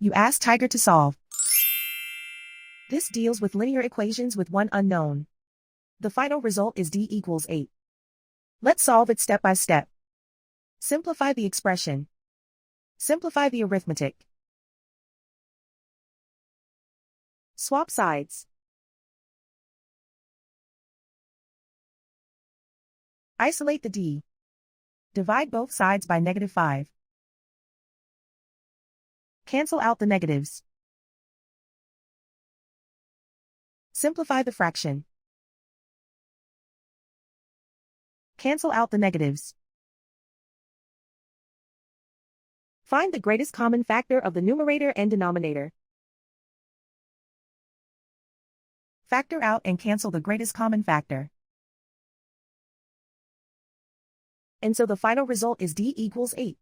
You ask Tiger to solve. This deals with linear equations with one unknown. The final result is d equals 8. Let's solve it step by step. Simplify the expression. Simplify the arithmetic. Swap sides. Isolate the d. Divide both sides by -5. Cancel out the negatives. Simplify the fraction. Cancel out the negatives. Find the greatest common factor of the numerator and denominator. Factor out and cancel the greatest common factor. And so the final result is d equals 8.